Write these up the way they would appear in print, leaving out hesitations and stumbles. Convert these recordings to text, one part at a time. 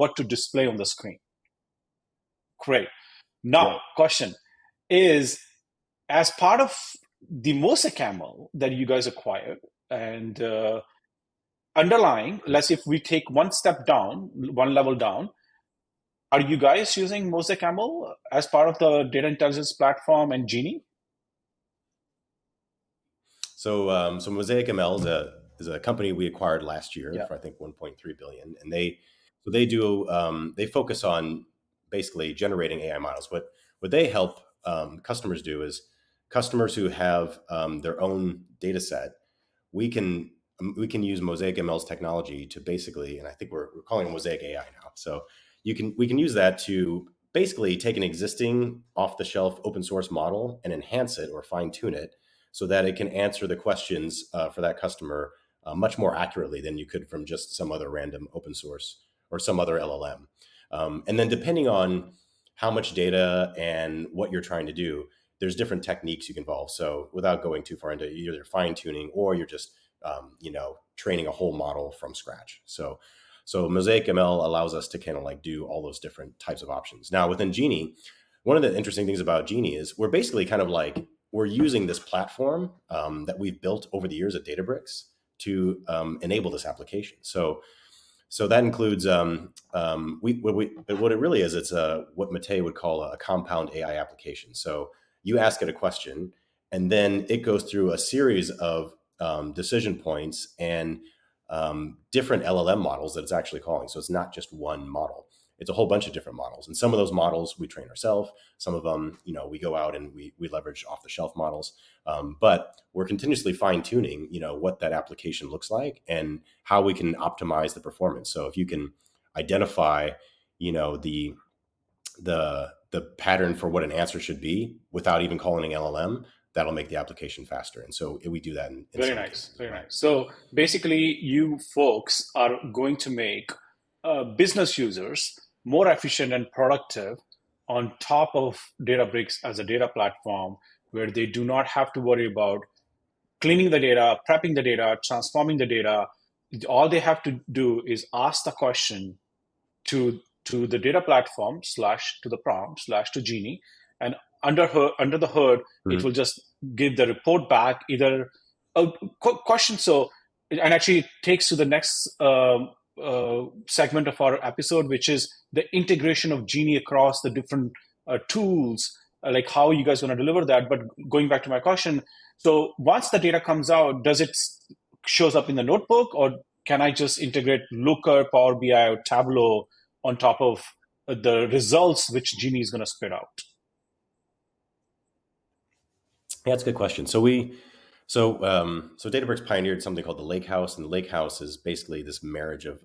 what to display on the screen. Great. Now, question is, as part of the Mosaic ML that you guys acquired, and underlying, let's say if we take one step down, one level down, are you guys using Mosaic ML as part of the data intelligence platform and Genie? So Mosaic ML is a company we acquired last year Yeah. for I think 1.3 billion, and they they focus on basically generating AI models. What they help customers do is customers who have their own data set, we can use Mosaic ML's technology to basically, and I think we're calling it Mosaic AI now. So we can use that to basically take an existing off the shelf open source model and enhance it or fine tune it so that it can answer the questions for that customer much more accurately than you could from just some other random open source or some other LLM. And then depending on how much data and what you're trying to do, there's different techniques you can involve. So without going too far into either fine tuning or you're just training a whole model from scratch. So Mosaic ML allows us to kind of like do all those different types of options. Now within Genie, one of the interesting things about Genie is we're basically kind of like we're using this platform that we've built over the years at Databricks to enable this application. So that includes what it really is. It's what Matei would call a compound AI application. So you ask it a question, and then it goes through a series of decision points and different LLM models that it's actually calling. So it's not just one model. It's a whole bunch of different models. And some of those models we train ourselves. Some of them, we go out and we leverage off the shelf models. But we're continuously fine tuning, what that application looks like and how we can optimize the performance. So if you can identify, the pattern for what an answer should be without even calling an LLM, that'll make the application faster. And so we do that in very nice. Very nice. So basically you folks are going to make business users more efficient and productive on top of Databricks as a data platform, where they do not have to worry about cleaning the data, prepping the data, transforming the data. All they have to do is ask the question to the data platform / to the prompt / to Genie, and under the hood, it will just give the report back, either a question. So, and actually takes to the next segment of our episode, which is the integration of Genie across the different tools, like how you guys going to deliver that. But going back to my question, so once the data comes out, does it shows up in the notebook, or can I just integrate Looker, Power BI, or Tableau on top of the results which Genie is going to spit out? Yeah, that's a good question. So Databricks pioneered something called the Lakehouse, and the Lakehouse is basically this marriage of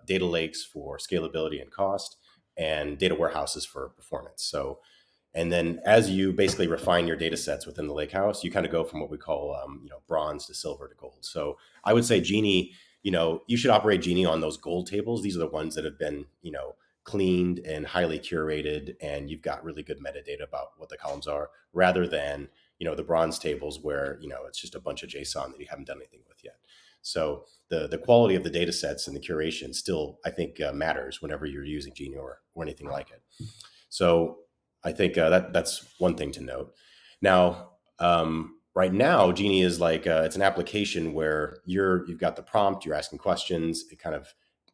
data lakes for scalability and cost, and data warehouses for performance. So, and then as you basically refine your data sets within the Lakehouse, you kind of go from what we call bronze to silver to gold. So I would say Genie, you should operate Genie on those gold tables. These are the ones that have been cleaned and highly curated, and you've got really good metadata about what the columns are, rather than the bronze tables where it's just a bunch of JSON that you haven't done anything with yet. So the quality of the data sets and the curation still, I think, matters whenever you're using Genie or anything like it. So I think that's one thing to note. Now, right now, Genie is like it's an application where you've got the prompt, you're asking questions.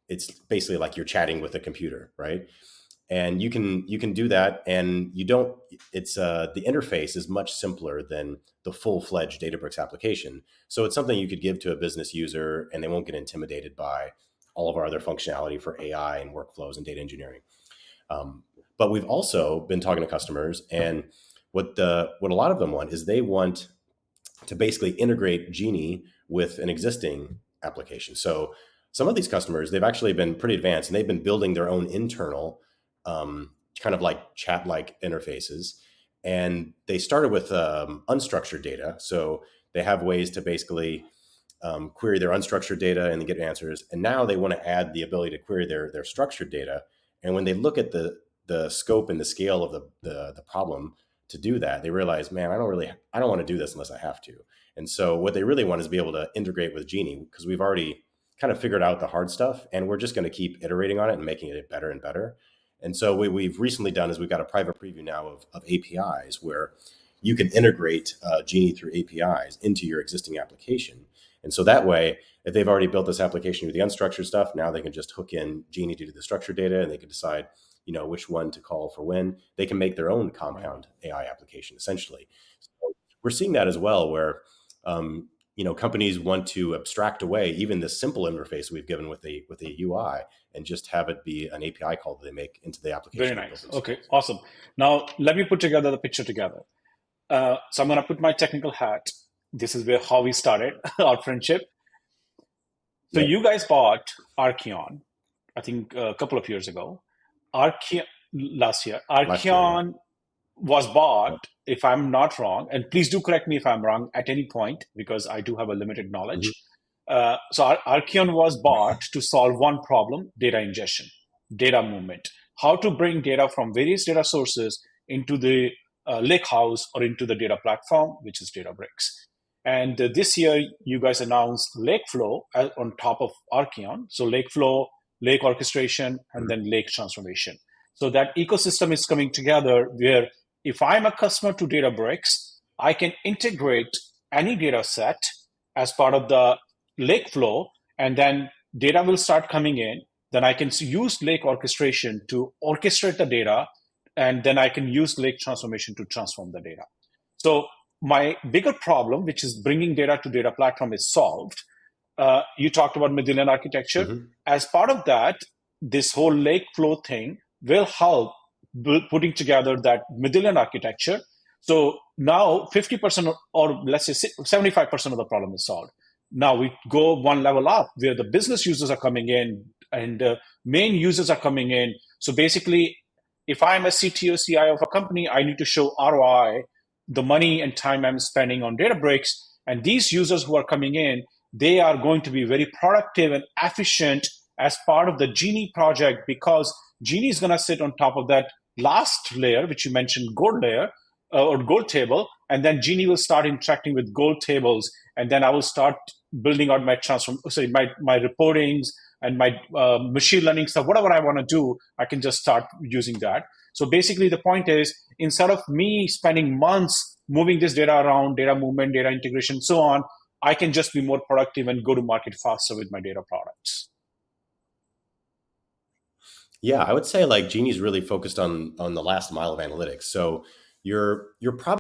It's basically like you're chatting with a computer, right? And you can do that, and it's the interface is much simpler than the full-fledged Databricks application. So it's something you could give to a business user, and they won't get intimidated by all of our other functionality for AI and workflows and data engineering. But we've also been talking to customers, and what a lot of them want is they want to basically integrate Genie with an existing application. So some of these customers, they've actually been pretty advanced, and they've been building their own internal kind of like chat-like interfaces. And they started with unstructured data. So they have ways to basically query their unstructured data and get answers. And now they want to add the ability to query their structured data. And when they look at the scope and the scale of the problem to do that, they realize, man, I don't want to do this unless I have to. And so what they really want is to be able to integrate with Genie, because we've already kind of figured out the hard stuff, and we're just going to keep iterating on it and making it better and better. And so what we've recently done is we've got a private preview now of APIs where you can integrate Genie through APIs into your existing application. And so that way, if they've already built this application with the unstructured stuff, now they can just hook in Genie to do the structured data, and they can decide, which one to call for when. They can make their own Right. compound AI application, essentially. So we're seeing that as well, where companies want to abstract away even the simple interface we've given with a UI and just have it be an API call that they make into the Very application they built nice. Okay, themselves. awesome. Now, let me put together the picture together. So I'm going to put my technical hat. This is where how we started our friendship. So Yep. you guys bought Archeon, I think a couple of years ago. Archeon last year. Last year, yeah. Archeon was bought, Yep. if I'm not wrong, and please do correct me if I'm wrong at any point because I do have a limited knowledge. Mhm. So Archeon was bought to solve one problem: data ingestion, data movement, how to bring data from various data sources into the lakehouse or into the data platform, which is Databricks. And this year, you guys announced Lakeflow on top of Archeon. So Lakeflow, lake orchestration, and Mhm. then lake transformation. So that ecosystem is coming together where if I'm a customer to Databricks, I can integrate any data set as part of the lake flow, and then data will start coming in. Then I can use lake orchestration to orchestrate the data, and then I can use lake transformation to transform the data. So my bigger problem, which is bringing data to data platform, is solved. You talked about Medallion architecture. Mhm. As part of that, this whole lake flow thing will help putting together that Medallion architecture. So now 50% or let's say 75% of the problem is solved. Now we go one level up where the business users are coming in and main users are coming in. So basically, if I'm a CTO, CIO of a company, I need to show ROI, the money and time I'm spending on Databricks. And these users who are coming in, they are going to be very productive and efficient as part of the Genie project because Genie is going to sit on top of that last layer, which you mentioned, gold layer or gold table, and then Genie will start interacting with gold tables, and then I will start building out my my reportings and my machine learning stuff, whatever I want to do, I can just start using that. So basically, the point is, instead of me spending months moving this data around, data movement, data integration, so on, I can just be more productive and go to market faster with my data products. Yeah, I would say like Genie's really focused on the last mile of analytics. So you're probably